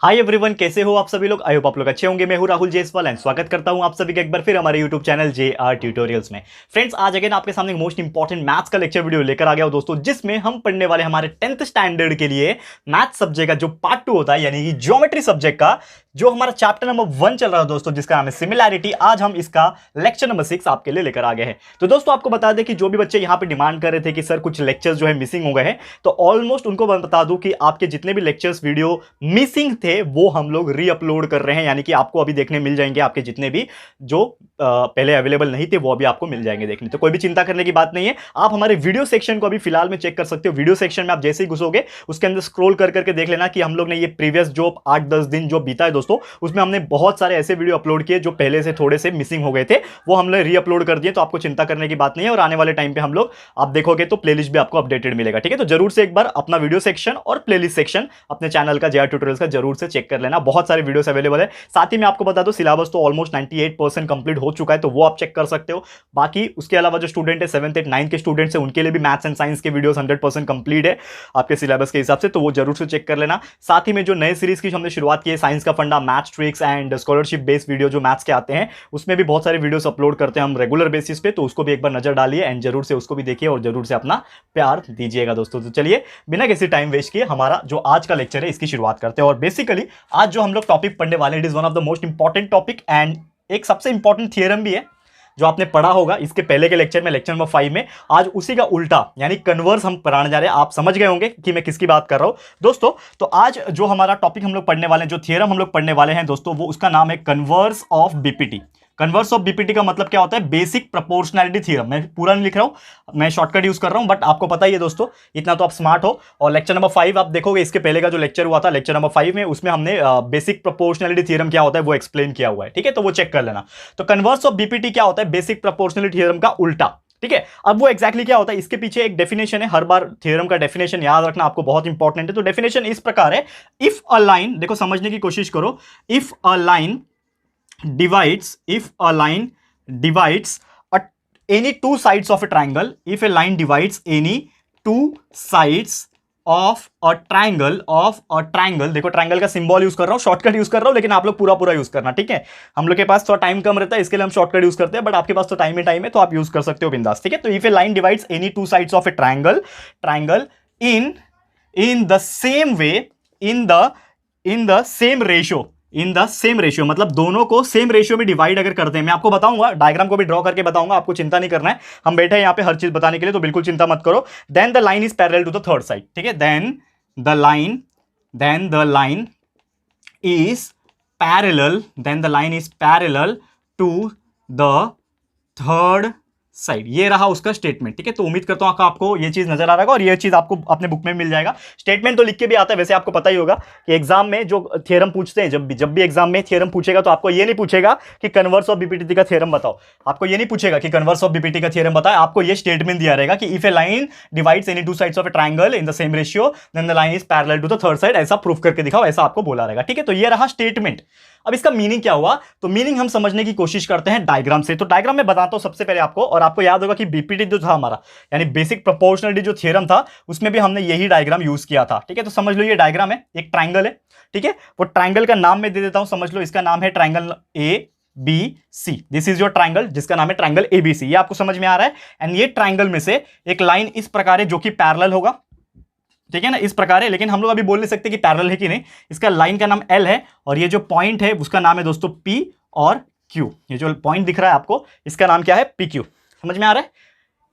Hi everyone, कैसे हो आप सभी लोग। आई होप आप लोग अच्छे होंगे। मैं हूं राहुल जेसवाल एंड स्वागत करता हूं आप सभी का एक बार फिर हमारे यूट्यूब चैनल JR ट्यूटोरियल्स में। फ्रेंड्स, आज अगेन आपके सामने मोस्ट इंपॉर्टेंट मैथ्स का लेक्चर वीडियो लेकर आ गया हूं दोस्तों, जिसमें हम पढ़ने वाले हमारे 10th स्टैंडर्ड के लिए मैथ सब्जेक्ट का जो पार्ट 2 होता है, यानी कि ज्योमेट्री सब्जेक्ट का जो हमारा चैप्टर नंबर 1 चल रहा है दोस्तों, जिसका नाम है सिमिलैरिटी। आज हम इसका लेक्चर नंबर 6 आपके लिए लेकर आ गए हैं। तो दोस्तों आपको बता दें कि जो भी बच्चे यहां पे डिमांड कर रहे थे कि सर कुछ लेक्चर्स जो है मिसिंग हो गए हैं, तो ऑलमोस्ट उनको बता दूं कि आपके जितने भी लेक्चर्स वीडियो मिसिंग थे वो हम लोग रीअपलोड कर रहे हैं, यानी कि आपको अभी देखने मिल जाएंगे। आपके जितने भी जो पहले अवेलेबल नहीं थे वो अभी आपको मिल जाएंगे देखने। तो कोई भी चिंता करने की बात नहीं है। आप हमारे वीडियो सेक्शन को अभी फिलहाल में चेक कर सकते हो। वीडियो सेक्शन में आप जैसे ही घुसोगे उसके अंदर स्क्रॉल कर करके देख लेना कि हम लोग ने ये प्रीवियस जो 8-10 दिन जो बीता है दोस्तों, उसमें हमने बहुत सारे ऐसे वीडियो अपलोड किए जो पहले से थोड़े से मिसिंग हो गए थे, वो हमने रीअपलोड कर दिए। तो आपको चिंता करने की बात नहीं है। और आने वाले टाइम पे हम लोग आप देखोगे तो प्लेलिस्ट भी आपको अपडेटेड मिलेगा, ठीक है। तो जरूर से एक बार अपना वीडियो सेक्शन और प्लेलिस्ट सेक्शन अपने चैनल का JR ट्यूटोरियल्स का जरूर से चेक कर लेना। बहुत सारे वीडियोस अवेलेबल है। साथ ही मैं आपको बता दूं सिलेबस तो ऑलमोस्ट 98% कंप्लीट हो चुका है, तो वो आप चेक कर सकते हो। बाकी उसके अलावा जो स्टूडेंट है 7th 8th 9th के स्टूडेंट्स है, उनके लिए भी मैथ्स एंड साइंस के वीडियोस 100% कंप्लीट है आपके सिलेबस के हिसाब से, तो वो जरूर से चेक कर लेना। साथ ही में जो नए सीरीज की हमने शुरुआत की है, साइंस का फंडा, maths tricks and scholarship based video जो मैथ्स के आते हैं, उसमें भी बहुत सारे वीडियोस अपलोड करते हैं हम रेगुलर बेसिस पे, तो उसको भी एक बार नजर डालिए एंड जरूर से उसको भी देखिए और जरूर से अपना प्यार दीजिएगा दोस्तों। तो चलिए बिना किसी टाइम वेस्ट किए हमारा जो आज का लेक्चर है इसकी शुरुआत करते हैं। और बेसिकली आज जो हम लोग टॉपिक पढ़ने वाले, it is one of the most important topic and एक सबसे इंपॉर्टेंट थियरम भी है जो आपने पढ़ा होगा इसके पहले के लेक्चर में, लेक्चर नंबर 5 में। आज उसी का उल्टा यानी कन्वर्स हम पढ़ाने जा रहे हैं। आप समझ गए होंगे कि मैं किसकी बात कर रहा हूं दोस्तों। तो आज जो हमारा टॉपिक हम लोग पढ़ने वाले हैं, जो थियरम हम लोग पढ़ने वाले हैं दोस्तों, वो उसका नाम है converse of BPT. Converse of BPT का मतलब क्या होता है? Basic proportionality theorem. मैं पूरा नहीं लिख रहा हूं, मैं शॉर्टकट यूज कर रहा हूं, बट आपको पता ही है दोस्तों, इतना तो आप स्मार्ट हो। और लेक्चर नंबर 5 आप देखोगे, इसके पहले का जो लेक्चर हुआ था लेक्चर नंबर 5 में, उसमें हमने बेसिक प्रोपोर्शनैलिटी थ्योरम क्या होता है वो एक्सप्लेन किया हुआ है, ठीक है। तो वो चेक कर लेना। तो कन्वर्स ऑफ बीपीटी क्या होता है? बेसिक प्रोपोर्शनैलिटी थ्योरम का उल्टा, ठीक है। अब वो एक्जैक्टली क्या होता है, इसके पीछे एक डेफिनेशन है। हर बार थ्योरम का डेफिनेशन याद रखना आपको बहुत इंपॉर्टेंट है। तो डेफिनेशन इस प्रकार है, इफ अ लाइन, देखो समझने की कोशिश करो, if a line divides any two sides of a triangle, if a line divides any two sides of a triangle, देखो ट्रायंगल का सिंबल यूज कर रहा हूं, शॉर्टकट यूज कर रहा हूं, लेकिन आप लोग पूरा यूज करना, ठीक है। हम लोग के पास थोड़ा टाइम कम रहता है, इसके लिए हम शॉर्टकट यूज करते हैं, बट आपके पास तो टाइम ही है, तो आप यूज कर सकते हो बिंदास, ठीक है। तो if a line divides any two sides of a triangle in the same way, in the same ratio, मतलब दोनों को सेम रेशियो में डिवाइड अगर करते हैं, मैं आपको बताऊंगा, डायग्राम को भी ड्रॉ करके बताऊंगा, आपको चिंता नहीं करना है। हम बैठे हैं यहाँ पे हर चीज बताने के लिए, तो बिल्कुल चिंता मत करो। Then the line is parallel to the third side, ठीक है। Then the line is parallel to the third side. ये रहा उसका स्टेटमेंट, ठीक है। तो उम्मीद करता हूं आपको ये चीज नजर आ रहा है और ये चीज आपको अपने बुक में मिल जाएगा। स्टेटमेंट तो लिख के भी आता है, वैसे आपको पता ही होगा कि एग्जाम में जो थ्योरम पूछते हैं, जब भी एग्जाम में थ्योरम पूछेगा तो आपको ये नहीं पूछेगा कि कन्वर्स ऑफ बीपीटी का थ्योरम बताओ, आपको ये नहीं पूछेगा कि कन्वर्स ऑफ बीपीटी का थ्योरम बताओ, आपको ये स्टेटमेंट दिया रहेगा कि if a line divides any two sides of a triangle in the same ratio then the line is parallel to the third side, ऐसा प्रूफ करके दिखाओ, ऐसा आपको बोला रहेगा, ठीक है। तो ये रहा स्टेटमेंट। अब इसका मीनिंग क्या हुआ, तो मीनिंग हम समझने की कोशिश करते हैं डायग्राम से। तो डायग्राम में बताता हूं सबसे पहले आपको, और आपको याद होगा कि बीपीटी जो था हमारा, यानी बेसिक प्रोपोर्शनलिटी जो थ्योरम था, उसमें भी हमने यही डायग्राम यूज किया था, ठीक है। तो समझ लो ये डायग्राम है, एक ट्रायंगल है, ठीक है। वो ट्रायंगल का नाम मैं दे देता हूं, समझ लो इसका नाम है triangle ABC। This is your triangle जिसका नाम है ट्रायंगल ABC। ये आपको समझ में आ रहा है। एंड ये ट्रायंगल में से एक लाइन इस प्रकार है जो कि पैरेलल होगा, ठीक है ना, इस प्रकार है। लेकिन हम लोग अभी बोल नहीं सकते कि पैरेलल है कि नहीं। इसका लाइन का नाम L है और ये जो पॉइंट है उसका नाम है दोस्तों P और Q। ये जो पॉइंट दिख रहा है आपको, इसका नाम क्या है? PQ। समझ में आ रहा है?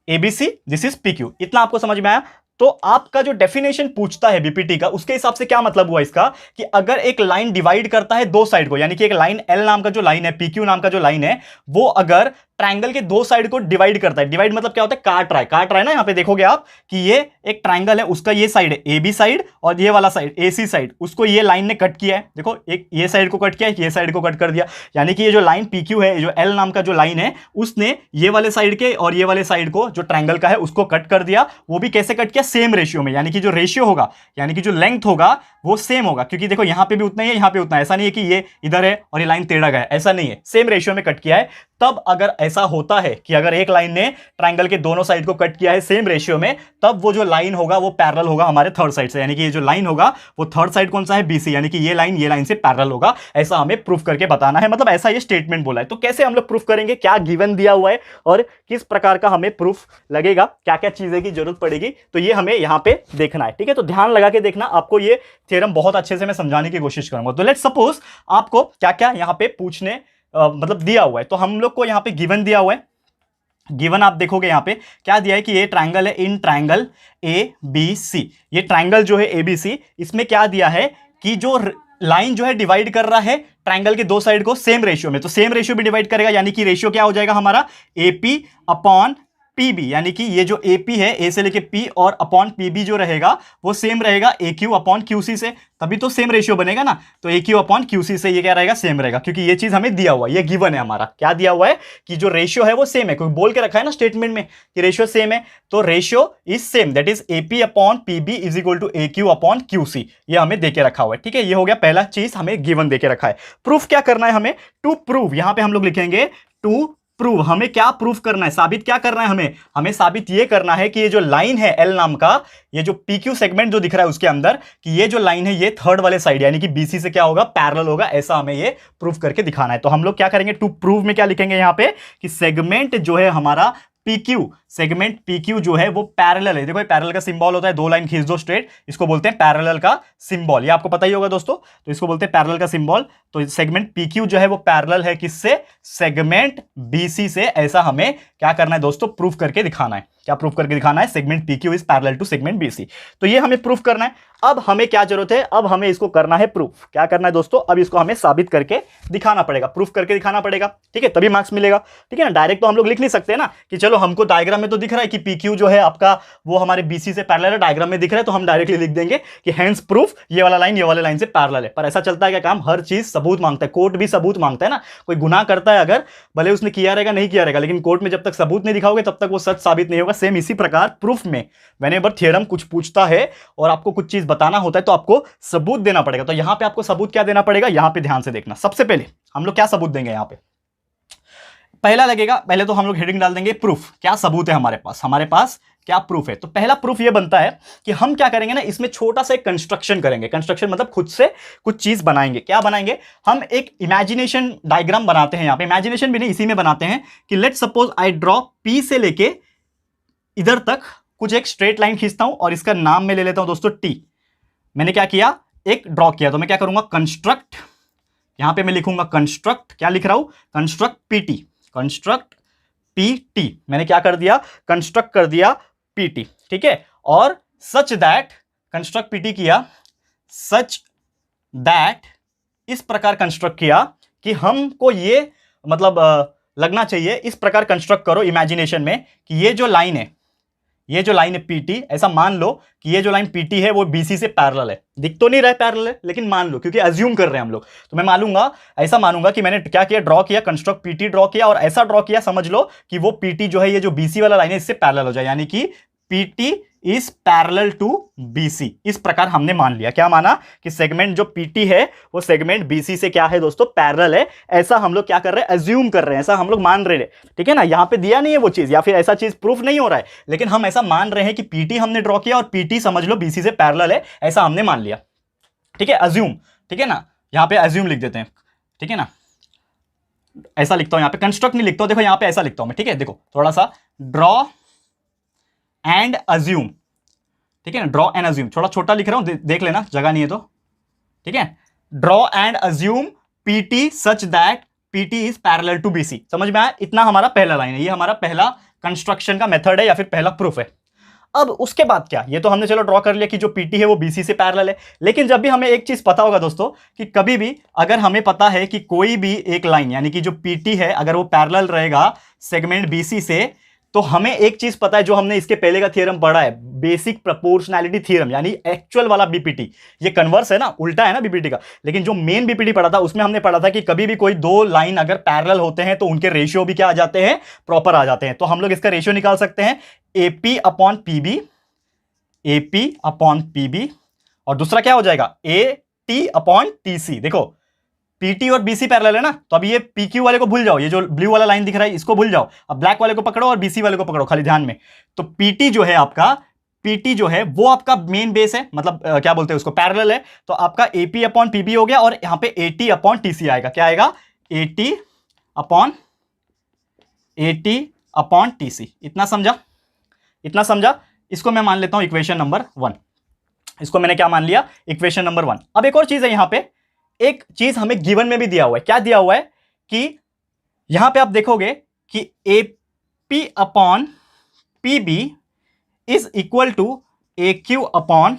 ABC, this is PQ। इतना आपको समझ में आया? तो आपका जो डेफिनेशन पूछता है बीपीटी का, उसके हिसाब से क्या मतलब हुआ इसका, कि अगर एक लाइन डिवाइड करता है दो साइड को, यानी कि एक लाइन L नाम का जो लाइन है, PQ नाम का जो लाइन है, वो अगर ट्रायंगल के दो साइड को डिवाइड करता है, डिवाइड मतलब क्या होता है? काट रहा है ना। यहां पे देखोगे आप कि ये एक ट्रायंगल है, उसका ये साइड है AB साइड और ये वाला साइड AC साइड, उसको ये लाइन ने कट किया है। देखो, एक ये साइड को कट किया है, ये साइड को कट कर दिया, यानी कि ये जो लाइन PQ है, जो L नाम का जो लाइन है, उसने ये वाले साइड के और ये वाले साइड को जो ट्रायंगल का है उसको कट कर दिया। वो भी कैसे कट किया? सेम रेशियो में, यानी कि जो रेशियो होगा, यानी कि जो लेंथ होगा वो सेम होगा, क्योंकि देखो यहां पे भी उतना ही है, यहां पे उतना है। ऐसा नहीं है कि ये इधर है और ये लाइन टेढ़ा गया, ऐसा नहीं है, सेम रेशियो में कट किया है। तब अगर ऐसा होता है कि अगर एक लाइन ने ट्रायंगल के दोनों साइड को कट किया है सेम रेशियो में, तब वो जो लाइन होगा वो पैरेलल होगा हमारे थर्ड साइड से, यानी कि ये जो लाइन होगा वो थर्ड साइड कौन सा है, बीसी, यानी कि ये लाइन से पैरेलल होगा। ऐसा हमें प्रूफ करके बताना है, मतलब ऐसा ये स्टेटमेंट बोला है। तो कैसे हम लोग प्रूफ करेंगे, क्या गिवन दिया हुआ है और किस प्रकार का हमें प्रूफ लगेगा, क्या क्या चीजें की जरूरत पड़ेगी, तो ये हमें यहां पे देखना है। ठीक है, तो ध्यान लगा के देखना, आपको ये थ्योरम बहुत अच्छे से मैं समझाने की कोशिश करूंगा। तो लेट्स सपोज आपको क्या क्या यहां पे पूछने मतलब दिया हुआ है। तो हम लोग को यहां पे गिवन दिया हुआ है। गिवन आप देखोगे यहां पे क्या दिया है कि ये ट्रायंगल है, in triangle A B C. ये ट्रायंगल जो है ए बी सी, इसमें क्या दिया है कि जो लाइन जो है डिवाइड कर रहा है ट्रायंगल के दो साइड को सेम रेशियो में, तो सेम रेशियो में डिवाइड करेगा, यानी कि रेशियो क्या हो जाएगा हमारा, एपी अपॉन पीबी, यानी कि ये जो एपी है, ए से लेके पी, और अपॉन पीबी जो रहेगा वो सेम रहेगा ए क्यू अपॉन क्यूसी से, तभी तो सेम रेशियो बनेगा ना। तो ए क्यू अपॉन क्यूसी से ये क्या रहेगा, सेम रहेगा, क्योंकि ये चीज हमें दिया हुआ है, ये गिवन है हमारा। क्या दिया हुआ है कि जो रेशियो है वो सेम है, क्योंकि बोल के रखा है ना स्टेटमेंट में कि रेशियो सेम है, तो ratio is same, that is AP upon PB is equal to A Q upon QC. ये हमें देके रखा हुआ है। ठीक है, ये हो गया पहला चीज, हमें गिवन देके रखा है। प्रूफ क्या करना है हमें, टू प्रूव, यहां पे हम लोग लिखेंगे टू प्रूव। हमें क्या प्रूफ करना है, साबित क्या करना है हमें साबित ये करना है कि ये जो लाइन है एल नाम का, ये जो पीक्यू सेगमेंट जो दिख रहा है उसके अंदर, कि ये जो लाइन है ये थर्ड वाले साइड यानी कि बीसी से क्या होगा, पैरेलल होगा। ऐसा हमें ये प्रूफ करके दिखाना है। तो हम लोग क्या करेंगे, टू प्रूव में क्या लिखेंगे यहां पे कि सेगमेंट जो है हमारा PQ, सेगमेंट PQ जो है वो पैरेलल है। देखो पैरेलल का सिंबल होता है, दो लाइन खींच दो स्ट्रेट, इसको बोलते हैं पैरेलल का सिंबल। ये आपको पता ही होगा दोस्तों, तो इसको बोलते हैं पैरेलल का सिंबल। तो सेगमेंट PQ जो है वो पैरेलल है किससे, सेगमेंट BC से। ऐसा हमें क्या करना है दोस्तों, प्रूफ करके दिखाना है। क्या प्रूफ करके दिखाना है, segment PQ is parallel to segment BC। तो ये हमें प्रूफ करना है। अब हमें क्या जरूरत है, अब हमें इसको करना है प्रूफ। क्या करना है दोस्तों, अब इसको हमें साबित करके दिखाना पड़ेगा, प्रूफ करके दिखाना पड़ेगा। ठीक है, तभी मार्क्स मिलेगा। ठीक है ना, डायरेक्ट तो हम लोग लिख नहीं सकते ना कि चलो हमको डायग्राम में तो दिख रहा है कि PQ जो है आपका वो हमारे BC से पैरेलल है, डायग्राम में दिख रहा है, तो हम डायरेक्टली लिख देंगे कि हेंस प्रूफ ये वाला लाइन ये वाले लाइन से पैरेलल है। पर ऐसा चलता है क्या काम, हर चीज सबूत मांगता है, कोर्ट भी सबूत मांगता है ना। कोई गुनाह करता है अगर, भले उसने किया रहेगा नहीं किया रहेगा, लेकिन कोर्ट में जब तक सबूत नहीं दिखाओगे तब तक वो सच साबित नहीं होगा। सेम इसी प्रकार प्रूफ में व्हेनेवर थ्योरम कुछ पूछता है और आपको कुछ चीज बताना होता है तो आपको सबूत देना पड़ेगा। तो यहां पे आपको सबूत क्या देना पड़ेगा, यहां पे ध्यान से देखना। सबसे पहले हम लोग क्या सबूत देंगे, यहां पे पहला लगेगा, पहले तो हम लोग हेडिंग डाल देंगे प्रूफ। क्या सबूत है हमारे पास क्या प्रूफ है। तो पहला प्रूफ ये बनता है कि हम क्या करेंगे ना, इसमें छोटा सा एक कंस्ट्रक्शन करेंगे। कंस्ट्रक्शन मतलब खुद से कुछ चीज बनाएंगे। क्या बनाएंगे, हम एक इमेजिनेशन डायग्राम बनाते हैं। यहां पे इमेजिनेशन भी नहीं, इसी में बनाते हैं कि let suppose I draw P से लेके इधर तक कुछ एक स्ट्रेट लाइन खींचता हूं और इसका नाम मैं ले लेता हूं दोस्तों T। मैंने क्या किया, एक ड्रॉ किया, तो मैं क्या करूंगा, कंस्ट्रक्ट, यहां पे मैं लिखूंगा कंस्ट्रक्ट, क्या लिख रहा हूं, कंस्ट्रक्ट PT, कंस्ट्रक्ट PT। मैंने क्या कर दिया, कंस्ट्रक्ट कर दिया PT। ठीक है, और सच दैट, कंस्ट्रक्ट PT किया, सच दैट, इस प्रकार कंस्ट्रक्ट किया कि हमको ये मतलब लगना चाहिए, इस प्रकार कंस्ट्रक्ट करो इमेजिनेशन में कि ये जो लाइन है, ये जो लाइन है PT, ऐसा मान लो कि ये जो लाइन PT है वो BC से पैरेलल है। दिख तो नहीं रहा है पैरेलल है, लेकिन मान लो, क्योंकि अज्यूम कर रहे हैं हम लोग, तो मैं मानूंगा, ऐसा मानूंगा कि मैंने क्या किया, ड्रॉ किया, कंस्ट्रक्ट PT ड्रॉ किया, और ऐसा ड्रॉ किया समझ लो कि वो PT जो है, ये जो BC वाला लाइन है इससे पैरेलल हो जाए, यानी कि PT is parallel to BC। इस प्रकार हमने मान लिया, क्या माना कि सेगमेंट जो PT है वो सेगमेंट BC से क्या है दोस्तों, पैरेलल है। ऐसा हम लोग क्या कर रहे हैं, अज्यूम कर रहे हैं, ऐसा हम लोग मान रहे हैं। ठीक है ना, यहां पे दिया नहीं है वो चीज, या फिर ऐसा चीज प्रूफ नहीं हो रहा है, लेकिन हम ऐसा मान रहे हैं कि PT हमने ड्रॉ किया और PT समझ लो BC से पैरेलल है, ऐसा हमने मान लिया। ठीक है, अज्यूम। ठीक है ना, यहां पे अज्यूम लिख देते हैं। ठीक है ना, ऐसा लिखता हूं, यहां पे कंस्ट्रक्ट नहीं लिखता हूं, देखो यहां पे ऐसा लिखता हूं मैं। ठीक है, देखो थोड़ा सा ड्रॉ एंड अज्यूम। ठीक है ना, ड्रॉ एंड अज्यूम, थोड़ा छोटा लिख रहा हूं, देख लेना, जगह नहीं है तो। ठीक है, draw and assume PT such that PT is parallel to BC। समझ में आया, इतना हमारा पहला लाइन है, ये हमारा पहला कंस्ट्रक्शन का मेथड है या फिर पहला प्रूफ है। अब उसके बाद क्या, ये तो हमने चलो ड्रॉ कर लिया कि जो PT है वो BC से पैरेलल है, लेकिन जब भी हमें एक चीज पता होगा दोस्तों कि कभी भी अगर हमें पता है कि कोई भी एक लाइन यानी कि जो PT है अगर वो पैरेलल रहेगा सेगमेंट BC से, तो हमें एक चीज पता है जो हमने इसके पहले का थ्योरम पढ़ा है, बेसिक प्रोपोर्शनैलिटी थ्योरम, यानी एक्चुअल वाला BPT। ये कन्वर्स है ना, उल्टा है ना BPT का, लेकिन जो मेन BPT पढ़ा था उसमें हमने पढ़ा था कि कभी भी कोई दो लाइन अगर पैरेलल होते हैं तो उनके रेशियो भी क्या आ जाते हैं, प्रॉपर आ जाते हैं। तो हम लोग इसका रेशियो निकाल सकते हैं, AP upon PB, AP upon PB, और दूसरा क्या हो जाएगा, AT अपॉन TC। देखो पीटी और बीसी पैरेलल है ना, तो अब ये पीक्यू वाले को भूल जाओ, ये जो ब्लू वाला लाइन दिख रहा है इसको भूल जाओ, अब ब्लैक वाले को पकड़ो और बीसी वाले को पकड़ो खाली ध्यान में। तो पीटी जो है आपका, पीटी जो है वो आपका मेन बेस है, मतलब क्या बोलते हैं उसको, पैरेलल है, तो आपका एपी अपॉन पीबी हो गया और यहां पे एटी अपॉन टीसी आएगा। क्या आएगा? Eighty upon TC. इतना समझा? इतना समझा? इसको मैं मान लेता हूं इक्वेशन नंबर 1। इसको मैंने क्या मान लिया? Equation number 1। अब एक और चीज है, यहां पे एक चीज हमें गिवन में भी दिया हुआ है। क्या दिया हुआ है कि यहां पे आप देखोगे कि AP upon PB is equal to A Q upon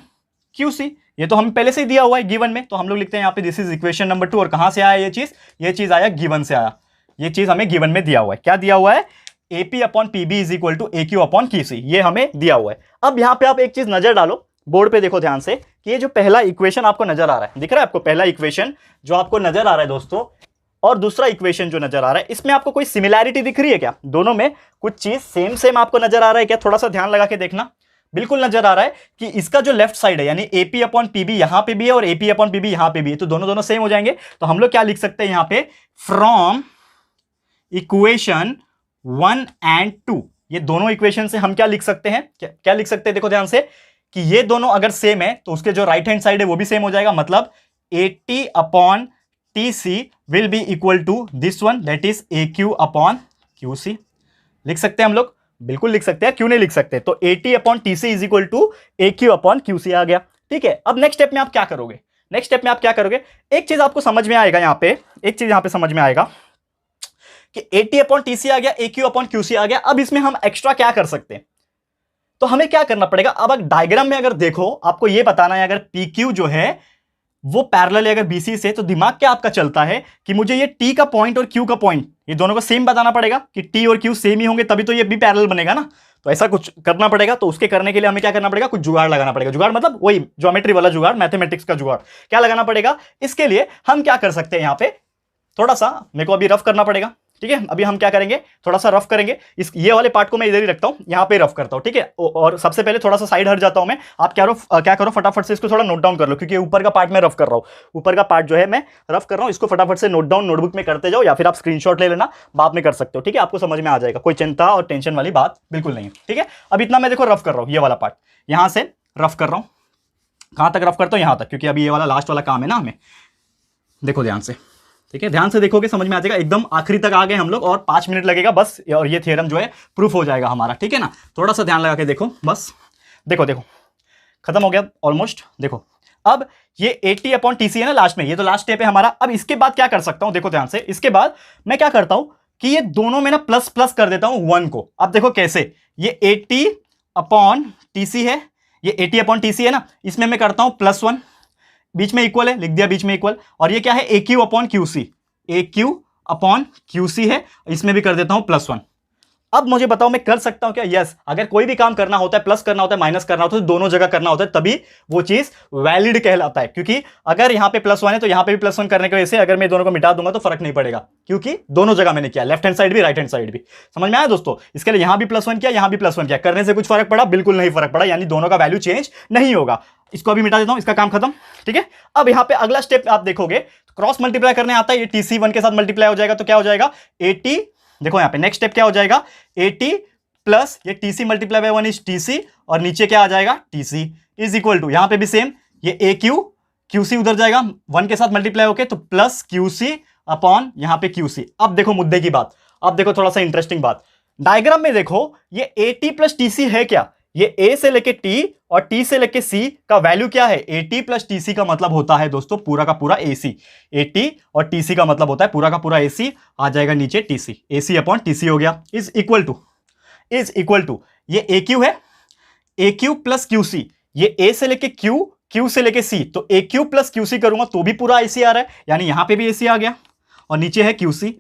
QC. ये तो हमें पहले से ही दिया हुआ है गिवन में, तो हम लोग लिखते हैं यहां पे दिस इज इक्वेशन नंबर 2। और कहां से आया ये चीज आया गिवन से आया। ये चीज हमें गिवन में दिया हुआ है। क्या दिया हुआ है? AP upon PB is equal to A Q upon QC, ये हमें दिया हुआ है। अब यहां पे आप एक चीज नजर डालो, बोर्ड पे देखो ध्यान से कि ये जो पहला इक्वेशन आपको नजर आ रहा है, दिख रहा है आपको पहला इक्वेशन जो आपको नजर आ रहा है दोस्तों, और दूसरा इक्वेशन जो नजर आ रहा है, इसमें आपको कोई सिमिलैरिटी दिख रही है क्या? दोनों में कुछ चीज सेम आपको नजर आ रहा है क्या? थोड़ा सा ध्यान लगा के देखना। बिल्कुल नजर आ रहा है कि इसका जो लेफ्ट साइड है यानी एपी अपॉन पीबी यहां पे भी है और एपी अपॉन पीबी यहां पे भी है, तो दोनों सेम हो जाएंगे। तो हम लोग क्या लिख सकते हैं यहां पे? फ्रॉम इक्वेशन 1 एंड 2, ये दोनों इक्वेशन से हम क्या लिख सकते हैं? क्या लिख सकते हैं? देखो ध्यान से कि ये दोनों अगर सेम है तो उसके जो राइट हैंड साइड है वो भी सेम हो जाएगा, मतलब 80 upon TC will be equal to this one, that is A Q upon QC. लिख सकते हैं हम लोग? बिल्कुल लिख सकते हैं, क्यों नहीं लिख सकते? तो 80 upon TC is equal to A Q upon QC आ गया। ठीक है, अब नेक्स्ट स्टेप में आप क्या करोगे? नेक्स्ट स्टेप में आप क्या करोगे? एक चीज आपको समझ में आएगा यहां पे, एक चीज यहां पे समझ में आएगा कि 80 अपॉन टीसी आ गया, ए क्यू अपॉन क्यूसी आ गया। अब इसमें हम एक्स्ट्रा क्या कर सकते हैं? तो हमें क्या करना पड़ेगा? अब डायग्राम में अगर देखो, आपको यह बताना है अगर पी क्यू जो है वो पैरेलल है अगर बीसी से, तो दिमाग क्या आपका चलता है कि मुझे ये टी का पॉइंट और क्यू का पॉइंट ये दोनों को सेम बताना पड़ेगा कि टी और क्यू सेम ही होंगे तभी तो ये भी पैरेलल बनेगा ना। तो ऐसा कुछ करना पड़ेगा। तो उसके करने के लिए हमें क्या करना पड़ेगा? कुछ जुगाड़ लगाना पड़ेगा। जुगाड़ मतलब वही ज्योमेट्री वाला जुगाड़, मैथमेटिक्स का जुगाड़। क्या लगाना पड़ेगा? इसके लिए हम क्या कर सकते हैं, यहां पे थोड़ा सा मेरे को अभी रफ करना पड़ेगा। ठीक है, अभी हम क्या करेंगे? थोड़ा सा रफ करेंगे। ये वाले पार्ट को मैं इधर ही रखता हूं, यहां पे रफ करता हूं। ठीक है, और सबसे पहले थोड़ा सा साइड हट जाता हूं मैं। आप क्या करो फटाफट से इसको थोड़ा नोट डाउन कर लो, क्योंकि ऊपर का पार्ट मैं रफ कर रहा हूं। ऊपर का पार्ट जो है मैं रफ कर रहा हूं, इसको फटाफट से नोट डाउन नोटबुक में करते जाओ, या फिर आप स्क्रीनशॉट ले लेना, बाद में कर सकते हो। ठीक है, आपको समझ में आ जाएगा, कोई चिंता और टेंशन वाली बात बिल्कुल नहीं है। ठीक है, अब इतना मैं देखो रफ कर रहा हूं, ये वाला पार्ट यहां से रफ कर रहा हूं। कहां तक रफ करता हूं? यहां तक, क्योंकि अभी ये वाला लास्ट वाला काम है ना हमें। देखो ध्यान से, ठीक है, ध्यान से देखोगे समझ में आ जाएगा। एकदम आखिरी तक आ गए हम लोग, और 5 मिनट लगेगा बस, और ये थ्योरम जो है प्रूफ हो जाएगा हमारा। ठीक है ना, थोड़ा सा ध्यान लगा के देखो बस। देखो खत्म हो गया ऑलमोस्ट। देखो अब ये 80 अपॉन टीसी है ना लास्ट में, ये तो लास्ट स्टेप है हमारा। अब इसके बाद क्या कर सकता हूं? देखो ध्यान से, इसके बाद मैं क्या करता हूं कि ये दोनों में ना प्लस प्लस कर देता हूं 1 को। अब देखो कैसे, ये 80 अपॉन टीसी है, ये 80 अपॉन टीसी है ना, इसमें मैं करता हूं +1, बीच में इक्वल है, लिख दिया बीच में इक्वल। और ये क्या है? ए क्यू अपॉन क्यूसी, ए क्यू अपॉन क्यूसी है, इसमें भी कर देता हूं +1। अब मुझे बताओ मैं कर सकता हूं क्या? यस, अगर कोई भी काम करना होता है, प्लस करना होता है, माइनस करना होता है, तो दोनों जगह करना होता है, तभी वो चीज वैलिड कहलाता है। क्योंकि अगर यहां पे +1 है तो यहां पे भी +1 करने की वजह से अगर मैं दोनों को मिटा दूंगा तो फर्क नहीं पड़ेगा, क्योंकि दोनों जगह मैंने किया, लेफ्ट हैंड साइड भी राइट हैंड साइड भी। समझ में आया दोस्तों? इसके लिए यहां भी +1 किया, यहां भी +1 किया, करने से कुछ फर्क पड़ा? बिल्कुल नहीं फर्क पड़ा, यानी दोनों का वैल्यू चेंज नहीं होगा। इसको अभी मिटा देता हूं, इसका काम खत्म। ठीक है, अब यहां पे अगला स्टेप आप देखोगे, क्रॉस मल्टीप्लाई करने आता है, ये टीसी 1 के साथ मल्टीप्लाई हो जाएगा, तो क्या हो जाएगा? 80, देखो यहां पे नेक्स्ट स्टेप क्या हो जाएगा? 80 प्लस ये TC multiply by 1 is TC, और नीचे क्या आ जाएगा? टीसी इज इक्वल टू, यहां पे भी सेम, ये ए क्यू, क्यूसी उधर जाएगा 1 के साथ मल्टीप्लाई होके, तो प्लस क्यूसी अपॉन यहां पे क्यूसी। अब देखो मुद्दे की बात, अब देखो थोड़ा सा इंटरेस्टिंग बात, डायग्राम में देखो ये 80 प्लस टीसी है क्या? ये ए से लेके टी और टी से लेके सी का वैल्यू क्या है? 80 प्लस टीसी का मतलब होता है दोस्तों पूरा का पूरा एसी। 80 और टीसी का मतलब होता है पूरा का पूरा एसी, आ जाएगा नीचे टीसी, एसी अपॉन टीसी हो गया, इज इक्वल टू ये ए क्यू है, ए क्यू प्लस क्यूसी, ये ए से लेके क्यू, क्यू से लेके सी, तो ए क्यू प्लस क्यूसी करूंगा तो भी पूरा एसी आ रहा है, यानी यहां पे भी एसी आ गया, और नीचे है क्यूसी।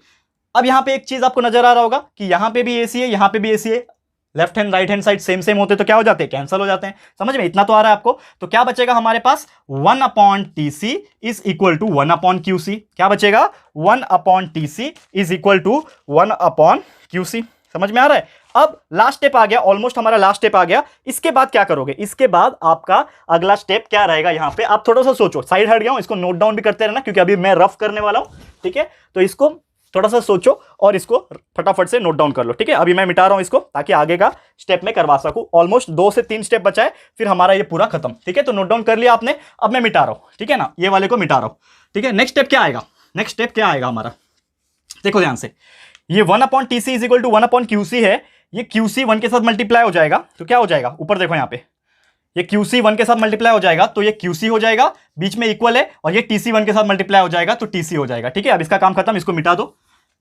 अब यहां पे एक चीज आपको नजर आ रहा होगा कि यहां पे भी एसी है, यहां पे भी एसी है, left hand right hand side same होते तो क्या हो जाते हैं? कैंसिल हो जाते हैं। समझ में इतना तो आ रहा है आपको? तो क्या बचेगा हमारे पास? 1 upon TC is equal to 1 upon QC. क्या बचेगा? 1 upon TC is equal to 1 upon QC. समझ में आ रहा है? अब लास्ट स्टेप आ गया, ऑलमोस्ट हमारा लास्ट स्टेप आ गया। इसके बाद क्या करोगे, इसके बाद आपका अगला स्टेप क्या रहेगा, यहां पे आप थोड़ा सा सोचो, साइड हट गया हूं, इसको नोट डाउन भी करते रहना क्योंकि अभी मैं रफ करने वाला हूं, ठीक है। तो इसको थोड़ा सा सोचो और इसको फटाफट से नोट डाउन कर लो, ठीक है। अभी मैं मिटा रहा हूं इसको ताकि आगे का स्टेप में करवा सकूं। ऑलमोस्ट 2 से 3 स्टेप बचा है, फिर हमारा ये पूरा खत्म, ठीक है। तो नोट डाउन कर लिया आपने, अब मैं मिटा रहा हूं, ठीक है ना, ये वाले को मिटा रहा हूं, ठीक है। नेक्स्ट स्टेप क्या आएगा, नेक्स्ट स्टेप क्या आएगा हमारा, देखो ध्यान से, ये 1/TC is equal to 1/QC है, ये QC 1 के साथ मल्टीप्लाई हो जाएगा, तो क्या हो जाएगा, ऊपर देखो यहां पे, ये QC 1 के साथ मल्टीप्लाई हो जाएगा तो ये QC हो जाएगा, बीच में इक्वल है, और ये TC 1 के साथ मल्टीप्लाई हो जाएगा तो TC हो जाएगा, ठीक है। अब इसका काम खत्म, इसको मिटा दो,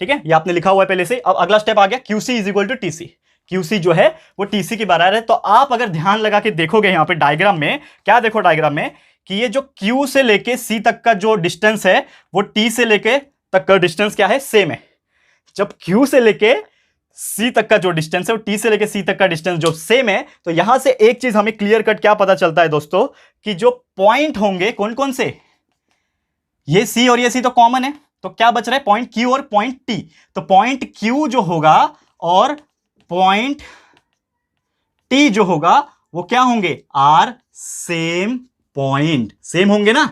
ठीक है, ये आपने लिखा हुआ है पहले से। अब अगला स्टेप आ गया, QC is equal to TC, QC जो है वो TC के बराबर है। तो आप अगर ध्यान लगा के देखोगे यहां पे डायग्राम में, क्या देखो डायग्राम में, कि ये जो Q से लेके C तक का जो डिस्टेंस है वो T से लेके तक का डिस्टेंस क्या है, सेम है। जब Q से लेके C तक का जो डिस्टेंस है वो T से लेके C तक का डिस्टेंस जो सेम है, तो यहां से एक चीज हमें क्लियर कट क्या पता चलता है दोस्तों, कि जो पॉइंट होंगे कौन कौन से, ये C और ये C तो कॉमन है, तो क्या बच रहा है, पॉइंट Q और पॉइंट T। तो पॉइंट Q जो होगा और पॉइंट T जो होगा वो क्या होंगे, आर सेम पॉइंट, सेम होंगे ना,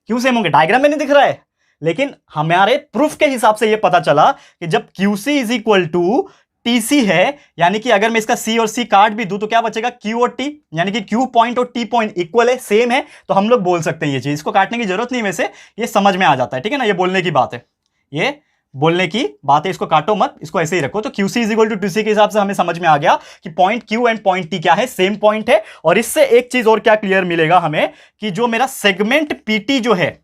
क्यों सेम होंगे, डायग्राम में नहीं दिख रहा है, लेकिन हमारे प्रूफ के हिसाब से ये पता चला कि जब QC is equal to TC है, यानी कि अगर मैं इसका C और C काट भी दूं तो क्या बचेगा, Q और T, यानी कि Q पॉइंट और T पॉइंट इक्वल है, सेम है, तो हम लोग बोल सकते हैं ये चीज, इसको काटने की जरूरत नहीं, वैसे ये समझ में आ जाता है, ठीक है ना, ये बोलने की बात है, ये बोलने की बात है, इसको काटो मत, इसको ऐसे ही रखो। तो QC is equal to TC के हिसाब से हमें समझ में आ गया कि point Q and point T क्या है, सेम पॉइंट है। और इससे एक चीज और क्या क्लियर मिलेगा हमें, कि जो मेरा सेगमेंट PT जो है,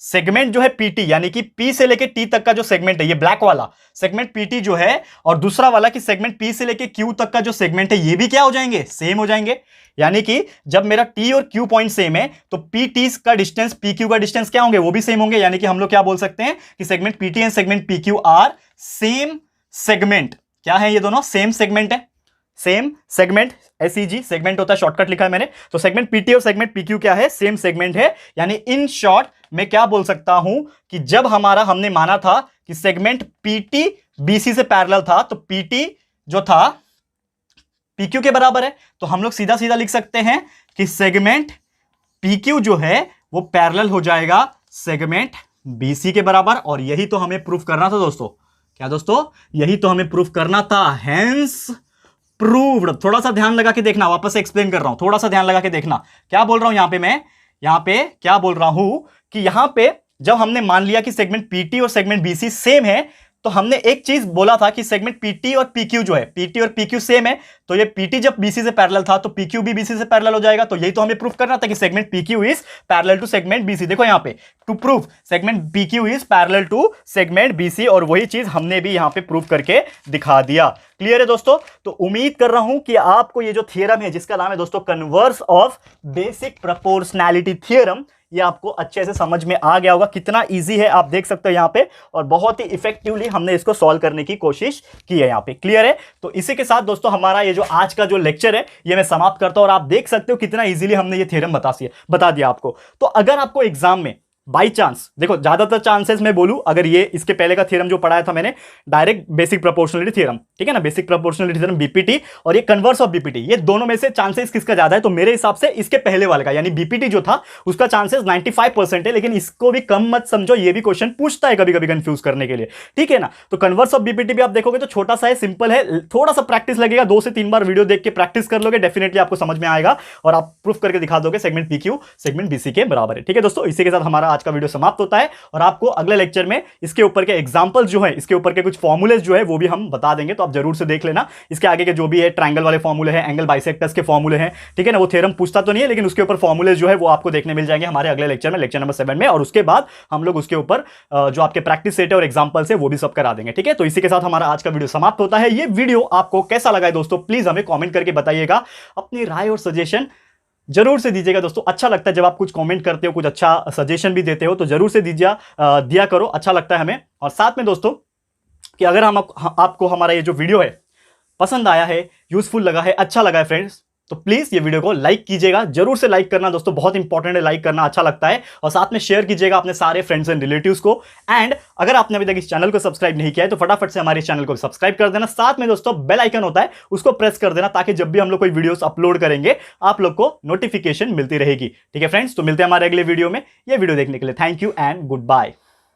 सेगमेंट जो है PT, यानी कि P से लेके T तक का जो सेगमेंट है, ये ब्लैक वाला सेगमेंट PT जो है, और दूसरा वाला कि सेगमेंट P से लेके Q तक का जो सेगमेंट है, ये भी क्या हो जाएंगे, सेम हो जाएंगे। यानी कि जब मेरा T और Q पॉइंट सेम है तो PT का डिस्टेंस PQ का डिस्टेंस क्या होंगे, वो भी सेम होंगे। यानी कि हम लोग क्या बोल सकते हैं कि segment PT and segment PQ are same segment. क्या है ये दोनों, सेम सेगमेंट है, सेम सेगमेंट, SEG सेगमेंट होता है, शॉर्टकट लिखा है मैंने। तो सेगमेंट PT और सेगमेंट PQ क्या है, सेम सेगमेंट है। यानी इन शॉर्ट मैं क्या बोल सकता हूं कि जब हमने माना था कि सेगमेंट PT BC से पैरेलल था, तो PT जो था PQ के बराबर है, तो हम लोग सीधा सीधा लिख सकते हैं कि सेगमेंट PQ जो है वो पैरेलल हो जाएगा सेगमेंट BC के बराबर। और यही तो हमें प्रूफ करना था दोस्तों, क्या दोस्तों, यही तो हमें प्रूफ करना था, हेंस प्रूव्ड। थोड़ा सा ध्यान लगा के देखना, वापस से एक्सप्लेन कर रहा हूं, थोड़ा सा ध्यान लगा के देखना क्या बोल रहा हूं। यहां पे क्या बोल रहा हूं कि यहां पे जब हमने मान लिया कि सेगमेंट PT और सेगमेंट BC सेम है, तो हमने एक चीज बोला था कि सेगमेंट PT और PQ जो है, PT और PQ सेम है, तो ये PT जब BC से पैरेलल था तो PQ भी BC से पैरेलल हो जाएगा। तो यही तो हमें प्रूफ करना था कि segment PQ is parallel to segment BC। देखो यहां पे to proof segment PQ is parallel to segment BC, और वही चीज हमने भी यहां पे प्रूफ करके दिखा दिया। क्लियर है दोस्तों। तो उम्मीद कर रहा हूं कि आपको ये जो थ्योरम है, जिसका नाम है दोस्तों converse of basic proportionality theorem, ये आपको अच्छे से समझ में आ गया होगा। कितना इजी है आप देख सकते हो यहाँ पे, और बहुत ही इफेक्टिवली हमने इसको सॉल्व करने की कोशिश की है यहाँ पे। क्लियर है। तो इसी के साथ दोस्तों हमारा ये जो आज का जो लेक्चर है ये मैं समाप्त करता हूं, और आप देख सकते हो कितना इजीली हमने ये थ्योरम बता दिया आपको। तो अगर आपको एग्जाम में बाई चांस, देखो ज्यादातर चांसेस मैं बोलूं, अगर ये इसके पहले का थ्योरम जो पढ़ाया था मैंने, डायरेक्ट बेसिक प्रोपोर्शनलिटी थ्योरम, ठीक है ना, बेसिक प्रोपोर्शनलिटी थ्योरम BPT, और ये कन्वर्स ऑफ BPT, ये दोनों में से चांसेस किसका ज्यादा है, तो मेरे हिसाब से इसके पहले वाले का, यानी BPT जो था उसका चांसेस 95% है। लेकिन इसको भी कम मत समझो, ये भी क्वेश्चन पूछता है कभी कभी कंफ्यूज करने के लिए, ठीक है ना। तो कन्वर्स ऑफ BPT भी आप देखोगे तो छोटा सा है, सिंपल है, थोड़ा सा प्रैक्टिस लगेगा, 2 से 3 बार वीडियो देख के प्रैक्टिस कर लोगे, डेफिनेटली आपको समझ में आएगा और आप प्रूफ करके दिखा दोगे सेगमेंट PQ सेगमेंट BC के बराबर है। ठीक है दोस्तों, इसी के साथ हमारा आज का वीडियो समाप्त होता है, और आपको अगले लेक्चर में इसके ऊपर के एग्जांपल्स जो है, इसके ऊपर के कुछ फॉर्मूलेज जो है वो भी हम बता देंगे, तो आप जरूर से देख लेना। इसके आगे के जो भी है ट्रायंगल वाले फॉर्मूले हैं, एंगल बाइसेक्टर्स के फॉर्मूले हैं, ठीक है ना, वो थ्योरम पूछता तो नहीं है, लेकिन उसके ऊपर फॉर्मूलेज जो है वो आपको देखने मिल जाएंगे हमारे अगले लेक्चर में, लेक्चर नंबर 7 में। और उसके बाद हम लोग उसके ऊपर जो आपके प्रैक्टिस सेट है और एग्जांपल्स है वो भी सब करा देंगे। ठीक है, तो इसी के साथ हमारा आज का वीडियो समाप्त होता है। ये वीडियो आपको कैसा लगा है दोस्तों, प्लीज हमें कमेंट करके बताइएगा, अपनी राय और सजेशन जरूर से दीजिएगा दोस्तों। अच्छा लगता है जब आप कुछ कमेंट करते हो, कुछ अच्छा सजेशन भी देते हो, तो जरूर से दिया करो, अच्छा लगता है हमें। और साथ में दोस्तों कि अगर आपको हमारा ये जो वीडियो है पसंद आया है, यूजफुल लगा है, अच्छा लगा है फ्रेंड्स, तो प्लीज ये वीडियो को लाइक कीजिएगा, जरूर से लाइक करना दोस्तों, बहुत इंपॉर्टेंट है, लाइक करना अच्छा लगता है। और साथ में शेयर कीजिएगा अपने सारे फ्रेंड्स एंड रिलेटिव्स को। एंड अगर आपने अभी तक इस चैनल को सब्सक्राइब नहीं किया है तो फटाफट से हमारे चैनल को सब्सक्राइब कर देना। साथ में दोस्तों बेल आइकन होता है, उसको प्रेस कर देना, ताकि जब भी हम लोग कोई वीडियोस अपलोड करेंगे आप लोग को नोटिफिकेशन मिलती रहेगी। ठीक है फ्रेंड्स, तो मिलते हैं हमारे अगले वीडियो में। ये वीडियो देखने के लिए thank you and good bye.